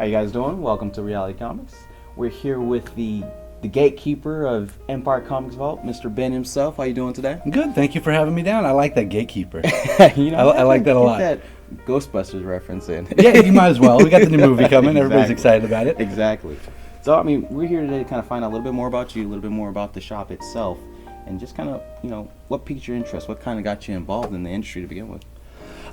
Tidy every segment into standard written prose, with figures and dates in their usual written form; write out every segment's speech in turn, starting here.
How you guys doing? Welcome to Reality Comics. We're here with the gatekeeper of Empire Comics Vault, Mr. Ben himself. How you doing today? Good. Thank you for having me down. I like that gatekeeper. I like that a lot. Get that Ghostbusters reference in. Yeah, you might as well. We got the new movie coming. Exactly. Everybody's excited about it. Exactly. So, I mean, we're here today to kind of find out a little bit more about you, a little bit more about the shop itself, and just kind of, what piqued your interest? What kind of got you involved in the industry to begin with?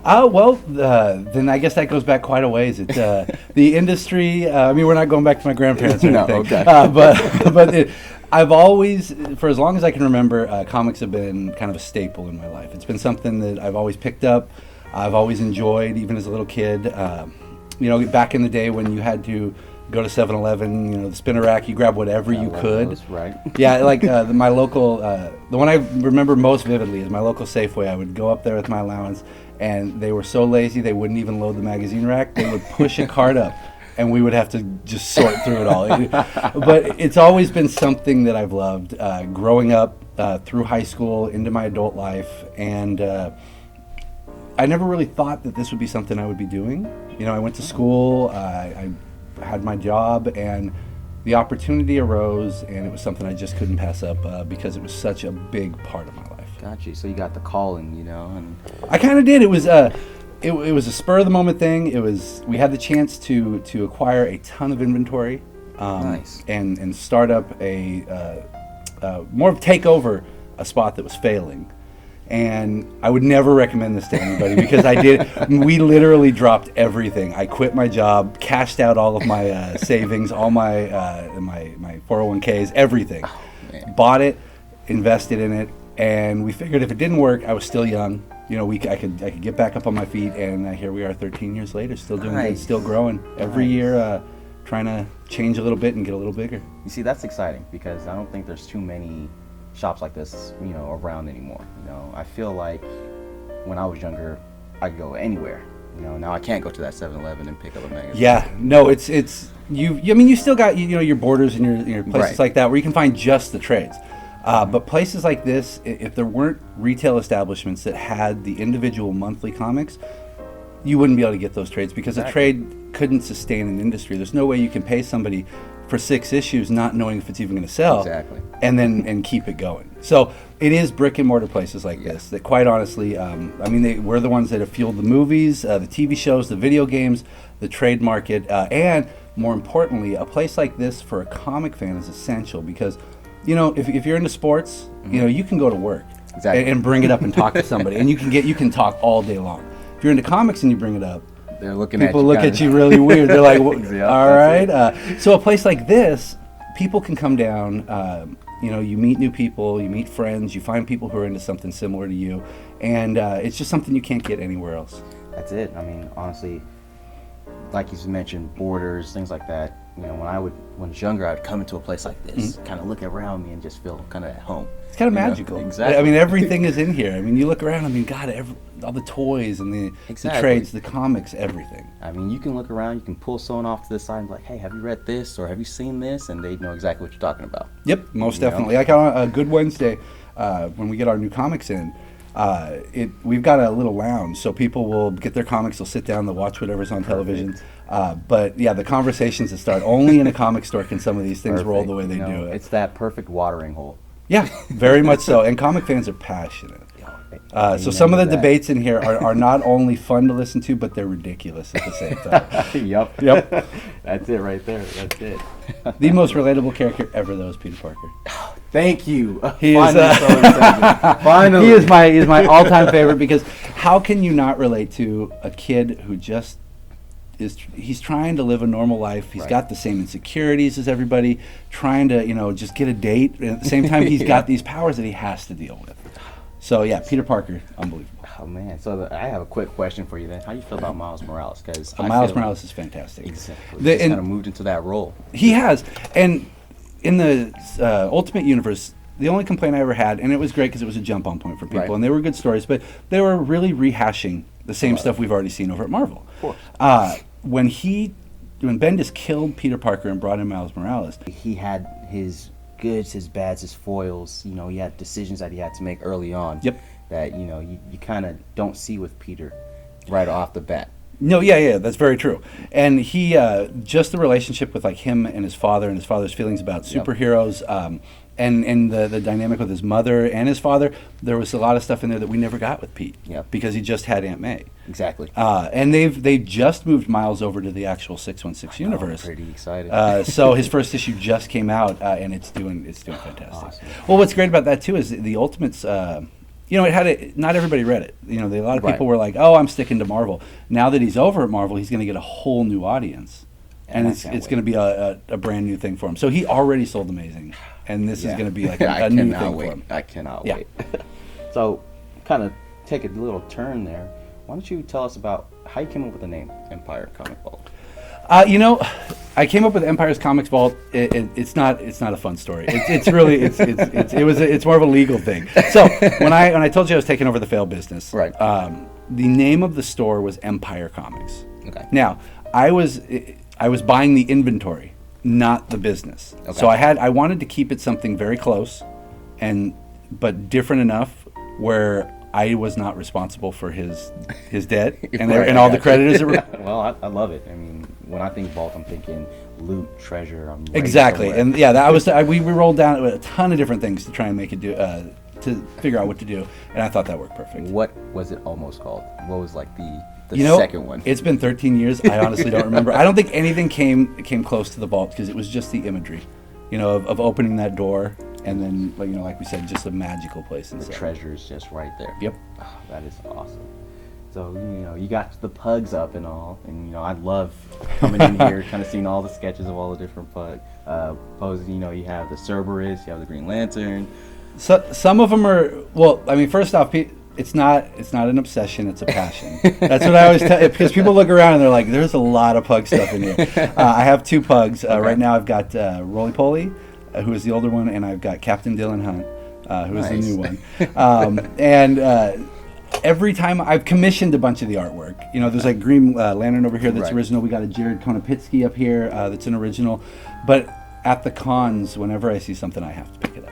Then I guess that goes back quite a ways. It, the industry, we're not going back to my grandparents or anything. No, okay. I've always, for as long as I can remember, comics have been kind of a staple in my life. It's been something that I've always picked up, I've always enjoyed, even as a little kid. Back in the day when you had to go to 7-Eleven, the spinner rack, you grab whatever you could. Those, right. Yeah, like my local, the one I remember most vividly is my local Safeway. I would go up there with my allowance, and they were so lazy they wouldn't even load the magazine rack. They would push a cart up, and we would have to just sort through it all. But it's always been something that I've loved, growing up through high school, into my adult life, and I never really thought that this would be something I would be doing. I went to school, I had my job, and the opportunity arose, and it was something I just couldn't pass up because it was such a big part of my life. Gotcha. So you got the calling, and I kind of did. It was it was a spur of the moment thing. We had the chance to acquire a ton of inventory, nice, and start up more of take over a spot that was failing. And I would never recommend this to anybody because I did. We literally dropped everything. I quit my job, cashed out all of my savings, all my 401ks, everything. Oh, bought it, invested in it, and we figured if it didn't work, I was still young. I could get back up on my feet, and here we are, 13 years later, still doing good, still growing every year, trying to change a little bit and get a little bigger. You see, that's exciting because I don't think there's too many shops like this, around anymore. I feel like when I was younger, I could go anywhere. Now I can't go to that 7-Eleven and pick up a magazine. Yeah, no, it's you. I mean, you still got your Borders and your places Right. like that where you can find just the trades. But places like this, if there weren't retail establishments that had the individual monthly comics, you wouldn't be able to get those trades because a trade couldn't sustain an industry. There's no way you can pay somebody for 6 issues not knowing if it's even going to sell. Exactly. And keep it going. So it is brick and mortar places like this that, quite honestly, we're the ones that have fueled the movies, the TV shows, the video games, the trade market, and more importantly, a place like this for a comic fan is essential because, if you're into sports, you can go to work and bring it up and talk to somebody, and you can talk all day long. If you're into comics and you bring it up, people look at you really weird. They're like, well, all right. So a place like this, people can come down. You meet new people, you meet friends, you find people who are into something similar to you, and it's just something you can't get anywhere else. That's it. I mean, honestly, like you mentioned, Borders, things like that. When I was younger, I'd come into a place like this, kind of look around me and just feel kind of at home. It's kind of magical. Exactly. I mean, everything is in here. I mean, you look around. I mean, God, all the toys and the trades, the comics, everything. I mean, you can look around. You can pull someone off to the side and be like, "Hey, have you read this or have you seen this?" And they know exactly what you're talking about. Yep, most definitely. Like on a Good Wednesday, when we get our new comics in, we've got a little lounge, so people will get their comics, they'll sit down, they'll watch whatever's on television. But yeah, the conversations that start only in a comic store can some of these things roll the way they do it. It's that perfect watering hole. Yeah, very much so. And comic fans are passionate. So some of the debates in here are not only fun to listen to, but they're ridiculous at the same time. Yep. That's it right there. That's it. The most relatable character ever, though, is Peter Parker. Thank you. He is Finally. He is my all-time favorite because how can you not relate to a kid who just he's trying to live a normal life. He's got the same insecurities as everybody, trying to, just get a date. And at the same time, he's got these powers that he has to deal with. So, yeah, Peter Parker, unbelievable. Oh, man. So I have a quick question for you then. How do you feel about Miles Morales? Because Miles Morales is fantastic. Exactly. He's kind of moved into that role. He has. And in the Ultimate Universe, the only complaint I ever had, and it was great because it was a jump-on point for people, and they were good stories, but they were really rehashing the same stuff we've already seen over at Marvel. Of course. When Bendis killed Peter Parker and brought in Miles Morales, he had his goods, his bads, his foils. He had decisions that he had to make early on. Yep. That you kind of don't see with Peter right off the bat. No, yeah, that's very true. And he, just the relationship with like him and his father's feelings about Yep. superheroes, and the dynamic with his mother and his father. There was a lot of stuff in there that we never got with Pete. Yep. Because he just had Aunt May. Exactly. And they just moved Miles over to the actual 616 universe. I'm pretty excited. So his first issue just came out, and it's doing fantastic. Awesome. Well, what's great about that too is the Ultimates. Not everybody read it. A lot of people Right. were like, "Oh, I'm sticking to Marvel." Now that he's over at Marvel, he's going to get a whole new audience, and I it's can't going to be a brand new thing for him. So he already sold amazing, and this is Yeah. going to be like I a new cannot thing wait. for him. I cannot Yeah. wait. So, kind of take a little turn there. Why don't you tell us about how you came up with the name Empire Comic Vault? I came up with Empire's Comics Vault. It's not a fun story. It's more of a legal thing. So when I told you I was taking over the failed business, Right. The name of the store was Empire Comics. Okay. Now I was buying the inventory, not the business. Okay. So I wanted to keep it something very close, but different enough where I was not responsible for his debt and, Right, and I all the got you. creditors that were. Well, I love it. I mean, when I think vault, I'm thinking loot, treasure. I'm ready Exactly, somewhere. and yeah, we rolled down a ton of different things to try and make it do to figure out what to do, and I thought that worked perfect. What was it almost called? What was like the second one? It's been 13 years. I honestly don't remember. I don't think anything came close to the vault because it was just the imagery, of opening that door and then like we said, just a magical place The inside. treasure's just right there. Yep. Oh, that is awesome. So you got the pugs up and all, and I love coming in here, kind of seeing all the sketches of all the different poses. You have the Cerberus, you have the Green Lantern. So some of them are first off, it's not an obsession, it's a passion. That's what I always tell, because people look around and they're like, "There's a lot of pug stuff in here." I have 2 pugs right now. I've got Roly Poly, who is the older one, and I've got Captain Dylan Hunt, who is the Nice. new one. Every time I've commissioned a bunch of the artwork, there's like Green Lantern over here that's Right. original. We got a Jared Konopitsky up here that's an original, but at the cons, whenever I see something, I have to pick it up.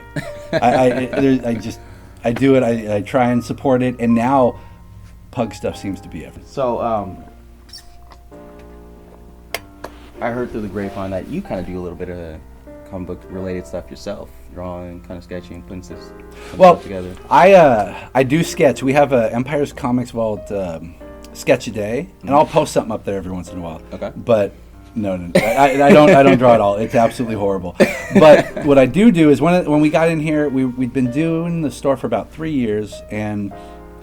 I do it. I try and support it, and now pug stuff seems to be everything. So I heard through the grapevine that you kind of do a little bit of comic book related stuff yourself, drawing, kind of sketching, putting stuff together. I do sketch. We have a Empire's Comics Vault sketch a day, and I'll post something up there every once in a while. Okay. But no, I don't draw at all. It's absolutely horrible. But what I do is when we got in here, we'd been doing the store for about 3 years, and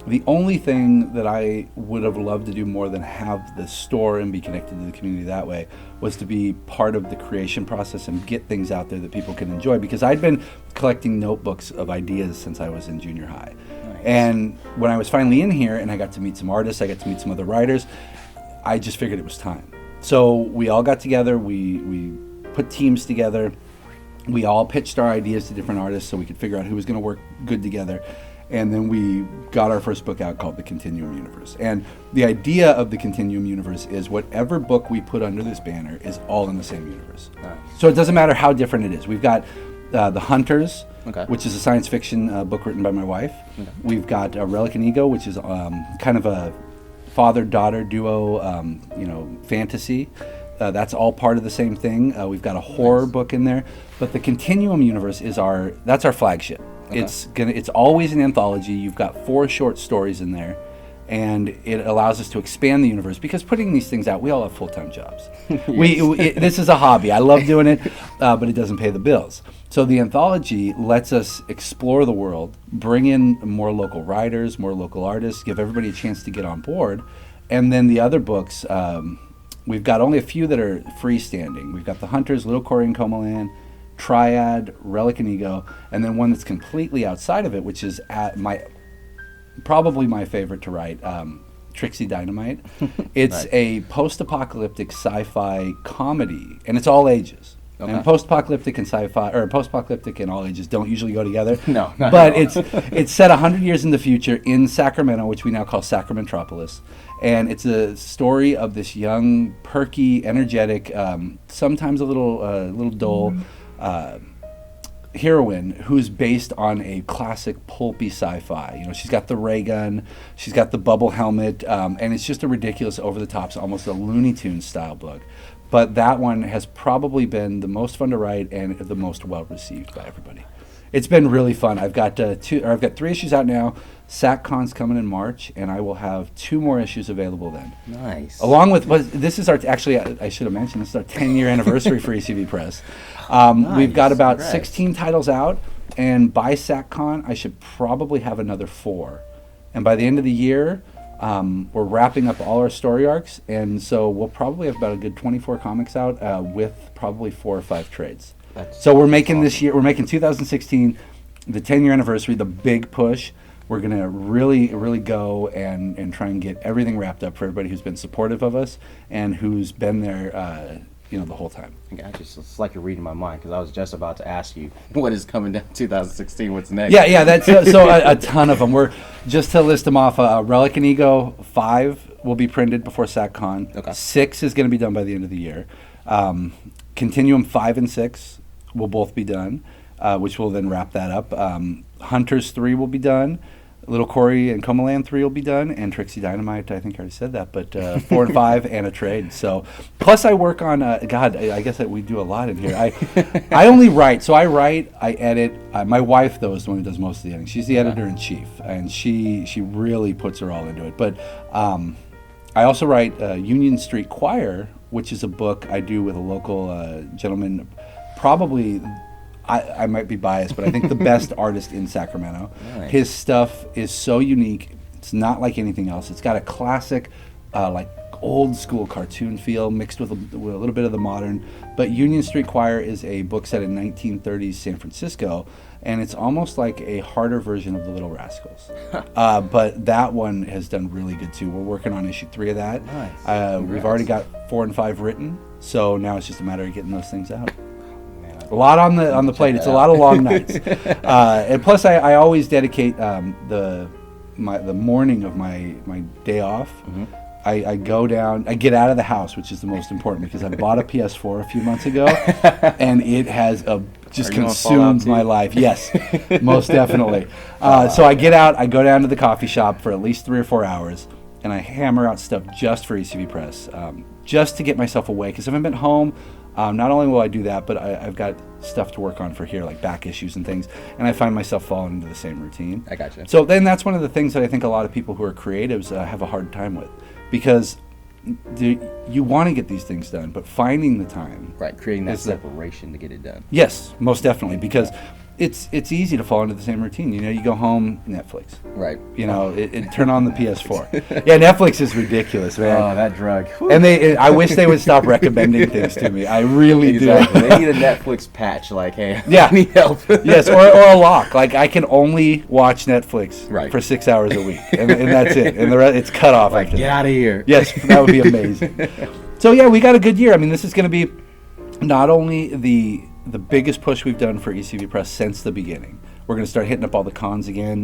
the only thing that I would have loved to do more than have the store and be connected to the community that way was to be part of the creation process and get things out there that people can enjoy, because I'd been collecting notebooks of ideas since I was in junior high. Nice. And when I was finally in here and I got to meet some artists, I got to meet some other writers, I just figured it was time. So we all got together, we put teams together, we all pitched our ideas to different artists so we could figure out who was going to work good together. And then we got our first book out called The Continuum Universe. And the idea of The Continuum Universe is whatever book we put under this banner is all in the same universe. Nice. So it doesn't matter how different it is. We've got The Hunters, Okay. which is a science fiction book written by my wife. Okay. We've got Relic and Ego, which is kind of a father-daughter duo, fantasy. That's all part of the same thing. We've got a horror book in there. But The Continuum Universe is our flagship. Okay. It's always an anthology. You've got 4 short stories in there, and it allows us to expand the universe, because putting these things out, we all have full-time jobs. This is a hobby. I love doing it, but it doesn't pay the bills. So the anthology lets us explore the world, bring in more local writers, more local artists, give everybody a chance to get on board. And then the other books, we've got only a few that are freestanding. We've got The Hunters, Little Corey and Comaland, Triad, Relic and Ego, and then one that's completely outside of it, which is probably my favorite to write, Trixie Dynamite. It's Right. a post-apocalyptic sci-fi comedy, and it's all ages. Okay. And post-apocalyptic and sci-fi, or post-apocalyptic and all ages, don't usually go together. No, not but at all. it's set 100 years in the future in Sacramento, which we now call Sacramentropolis. And it's a story of this young, perky, energetic, sometimes a little dull, heroine who's based on a classic pulpy sci-fi. You know, she's got the ray gun, she's got the bubble helmet, and it's just a ridiculous, over-the-top, almost a Looney Tunes style book. But that one has probably been the most fun to write and the most well-received by everybody. It's been really fun. I've got 3 issues out now. SACCon's coming in March, and I will have 2 more issues available then. Nice. Along with, this is our, actually, I should have mentioned, this is our 10-year anniversary for ECV Press. Nice. We've got about Congrats. 16 titles out, and by SACCon, I should probably have another 4. And by the end of the year, we're wrapping up all our story arcs, and so we'll probably have about a good 24 comics out with probably 4 or 5 trades. So we're making this year, we're making 2016 the 10-year anniversary, the big push. We're going to really, really go and try and get everything wrapped up for everybody who's been supportive of us and who's been there, the whole time. Gotcha. So it's like you're reading my mind, because I was just about to ask you what is coming down 2016. What's next? Yeah. That's a ton of them. We're just to list them off. Relic and Ego 5 will be printed before SACCon. Okay. 6 is going to be done by the end of the year. Continuum 5 and 6 will both be done, which will then wrap that up. Hunters 3 will be done. Little Corey and Comaland 3 will be done, and Trixie Dynamite, I think I already said that, but 4 and 5 and a trade. So, plus I work on, God, I guess that we do a lot in here. I only write, so I write, I edit. My wife, though, is the one who does most of the editing. She's the editor-in-chief, and she really puts her all into it. But I also write Union Street Choir, which is a book I do with a local gentleman, probably... I might be biased, but I think the best artist in Sacramento. Nice. His stuff is so unique. It's not like anything else. It's got a classic, like old school cartoon feel mixed with a little bit of the modern. But Union Street Choir is a book set in 1930s San Francisco, and it's almost like a harder version of The Little Rascals. But that one has done really good too. We're working on issue 3 of that. Nice. We've already got 4 and 5 written, so now it's just a matter of getting those things out. A lot on the plate. It's a lot of long nights, and plus I always dedicate the morning of my day off. Mm-hmm. I go down. I get out of the house, which is the most important, because I bought a PS4 a few months ago, and it has just consumed my life. Yes, most definitely. So I get out. I go down to the coffee shop for at least 3 or 4 hours, and I hammer out stuff just for ECV Press, just to get myself away. Because if I'm at home. Not only will I do that, but I've got stuff to work on for here, like back issues and things, and I find myself falling into the same routine. I gotcha. So then that's one of the things that I think a lot of people who are creatives have a hard time with, because you want to get these things done, but finding the time. Right, creating that separation to get it done. Yes, most definitely, because it's easy to fall into the same routine. You know, you go home, Netflix. Right. You know, it turn on the PS4. Yeah, Netflix is ridiculous, man. Oh, that drug. Whew. And I wish they would stop recommending things to me. I really exactly. do. They need a Netflix patch, like, hey, yeah. I need help. Yes, or a lock. Like, I can only watch Netflix for 6 hours a week, and that's it. And the rest, it's cut off. Like, get out of here. Yes, that would be amazing. So yeah, we got a good year. I mean, this is going to be not only the biggest push we've done for ECV Press since the beginning. We're going to start hitting up all the cons again,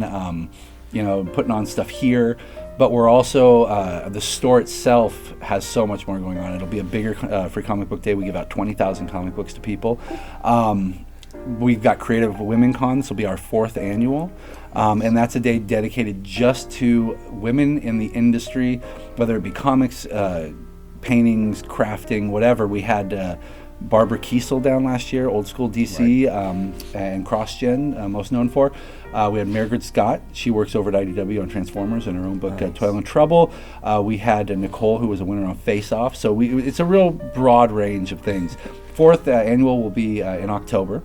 putting on stuff here. But we're also, the store itself has so much more going on. It'll be a bigger Free Comic Book Day. We give out 20,000 comic books to people. We've got Creative Women Con. This will be our 4th annual. And that's a day dedicated just to women in the industry, whether it be comics, paintings, crafting, whatever. We had... Barbara Kiesel down last year, old school DC, and CrossGen, most known for. We had Margaret Scott. She works over at IDW on Transformers and her own book, Toil and Trouble. We had Nicole, who was a winner on Face Off. So it's a real broad range of things. 4th annual will be in October.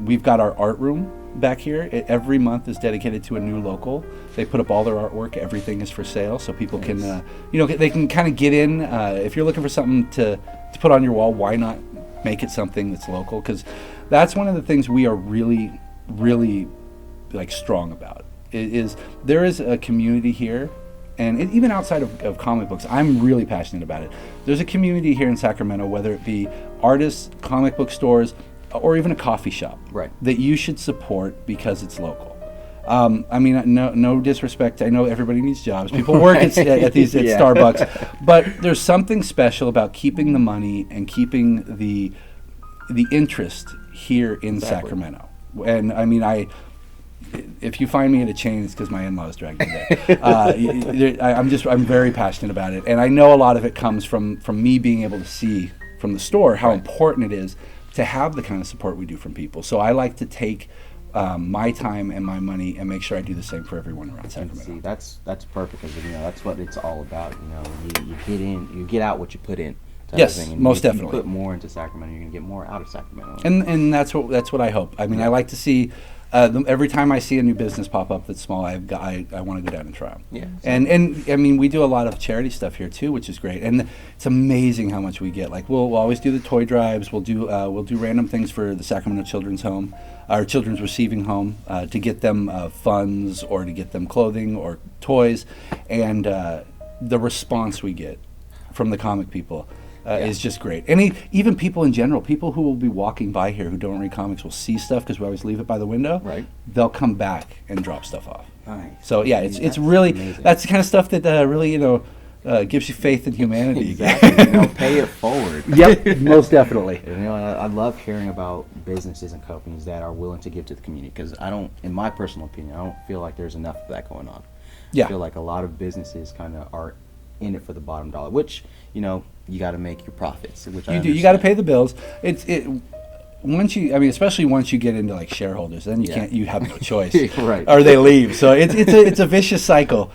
We've got our art room back here. Every month is dedicated to a new local. They put up all their artwork. Everything is for sale, so people can, they can kind of get in. If you're looking for something to put on your wall, why not make it something that's local? Because that's one of the things we are really, really strong about. There is a community here, and even outside of comic books, I'm really passionate about it. There's a community here in Sacramento, whether it be artists, comic book stores, or even a coffee shop, that you should support because it's local. I mean, no disrespect. I know everybody needs jobs. People work at Starbucks, but there's something special about keeping the money and keeping the interest here in Exactly. Sacramento. And I mean, if you find me at a chain, it's because my in-laws dragged me there. I'm very passionate about it, and I know a lot of it comes from me being able to see from the store how Right. important it is to have the kind of support we do from people. So I like to take my time and my money and make sure I do the same for everyone around And Sacramento. see, that's perfect because that's what it's all about. You get in, you get out what you put in. type Yes, of thing. And most if definitely. You put more into Sacramento, you're gonna get more out of Sacramento. And that's what I hope. I mean, I like to see every time I see a new business pop up that's small, I want to go down and try them. Yeah. And I mean, we do a lot of charity stuff here too, which is great. And it's amazing how much we get. Like we'll always do the toy drives. We'll do random things for the Sacramento Children's Home, our Children's Receiving Home, to get them funds or to get them clothing or toys, and the response we get from the comic people. Is just great. And even people in general, people who will be walking by here who don't read comics will see stuff because we always leave it by the window. Right. They'll come back and drop stuff off. Nice. So yeah, it's That's really amazing. that's the kind of stuff that really gives you faith in humanity. Exactly. Pay it forward. Yep, most definitely. I love hearing about businesses and companies that are willing to give to the community because in my personal opinion, I don't feel like there's enough of that going on. Yeah. I feel like a lot of businesses kind of are in it for the bottom dollar, which you got to make your profits. Which You do. You got to pay the bills. Especially once you get into like shareholders, then you have no choice, Right. Or they leave. So it's a vicious cycle,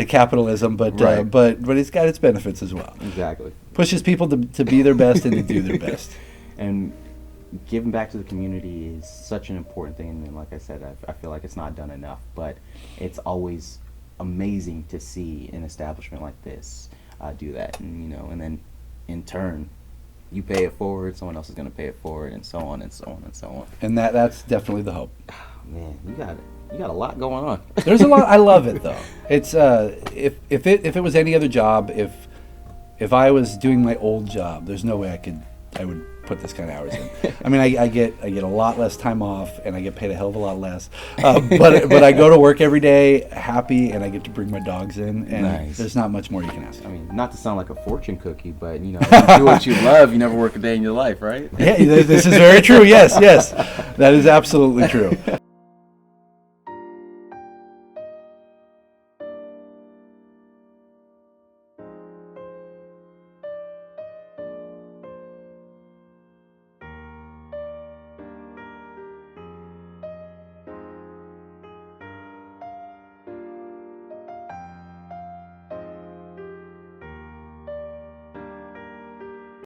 capitalism. But Right. but it's got its benefits as well. Exactly. Pushes people to be their best and to do their best. And giving back to the community is such an important thing. And like I said, I feel like it's not done enough, but it's always amazing to see an establishment like this do that. And and then in turn, you pay it forward, someone else is going to pay it forward, and so on and so on and so on. And that's definitely the hope. Man, you got a lot going on. There's a lot. I love it though. It's if it was any other job, if I was doing my old job, there's no way I would put this kind of hours in. I mean, I get a lot less time off, and I get paid a hell of a lot less. But I go to work every day happy, and I get to bring my dogs in, and Nice. there's not much more you can ask. I mean, not to sound like a fortune cookie, but if you do what you love, you never work a day in your life, right? Yeah, this is very true. Yes, that is absolutely true.